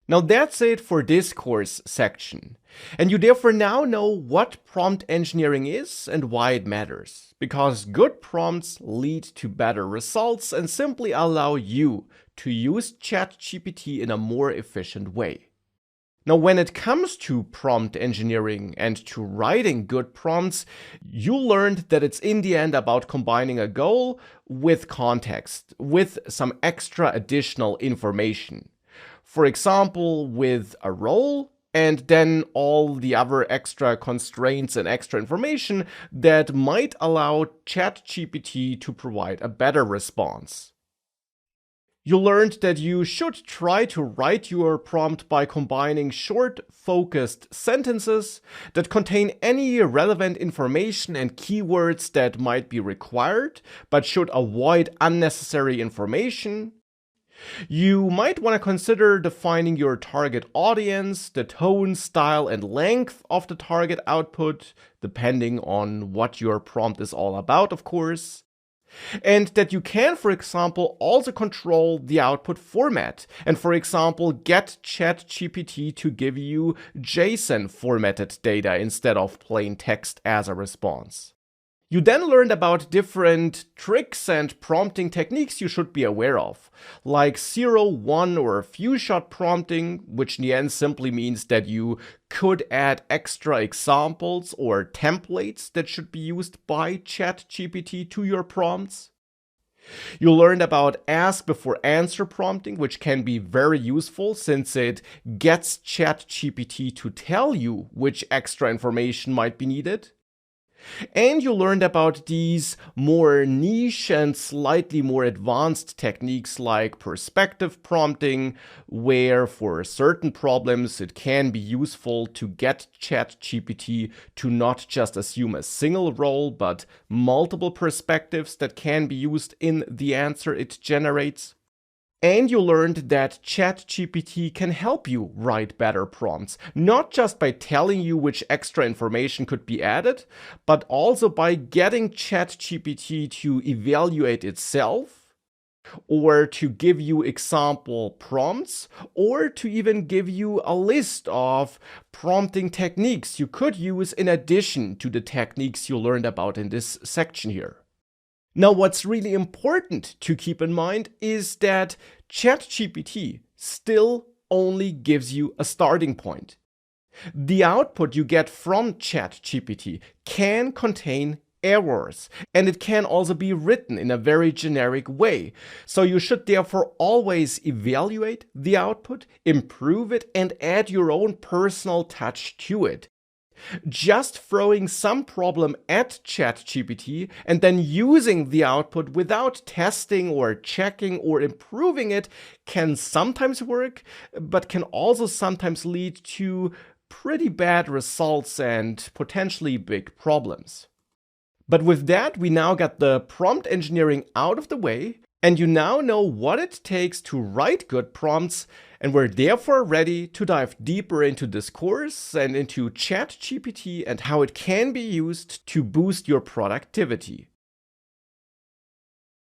Now that's it for this course section, and you therefore now know what prompt engineering is and why it matters, because good prompts lead to better results and simply allow you to use ChatGPT in a more efficient way. Now, when it comes to prompt engineering and to writing good prompts, you learned that it's in the end about combining a goal with context, with some extra additional information. For example, with a role, and then all the other extra constraints and extra information that might allow ChatGPT to provide a better response. You learned that you should try to write your prompt by combining short, focused sentences that contain any relevant information and keywords that might be required, but should avoid unnecessary information. You might want to consider defining your target audience, the tone, style, and length of the target output, depending on what your prompt is all about, of course. And that you can, for example, also control the output format, and for example, get ChatGPT to give you JSON formatted data instead of plain text as a response. You then learned about different tricks and prompting techniques you should be aware of, like 0, 1, or few shot prompting, which in the end simply means that you could add extra examples or templates that should be used by ChatGPT to your prompts. You learned about ask before answer prompting, which can be very useful since it gets ChatGPT to tell you which extra information might be needed. And you learned about these more niche and slightly more advanced techniques like perspective prompting, where for certain problems it can be useful to get ChatGPT to not just assume a single role, but multiple perspectives that can be used in the answer it generates. And you learned that ChatGPT can help you write better prompts, not just by telling you which extra information could be added, but also by getting ChatGPT to evaluate itself, or to give you example prompts, or to even give you a list of prompting techniques you could use in addition to the techniques you learned about in this section here. Now, what's really important to keep in mind is that ChatGPT still only gives you a starting point. The output you get from ChatGPT can contain errors, and it can also be written in a very generic way. So you should therefore always evaluate the output, improve it, and add your own personal touch to it. Just throwing some problem at ChatGPT and then using the output without testing or checking or improving it can sometimes work, but can also sometimes lead to pretty bad results and potentially big problems. But with that, we now got the prompt engineering out of the way, and you now know what it takes to write good prompts, and we're therefore ready to dive deeper into this course and into ChatGPT and how it can be used to boost your productivity.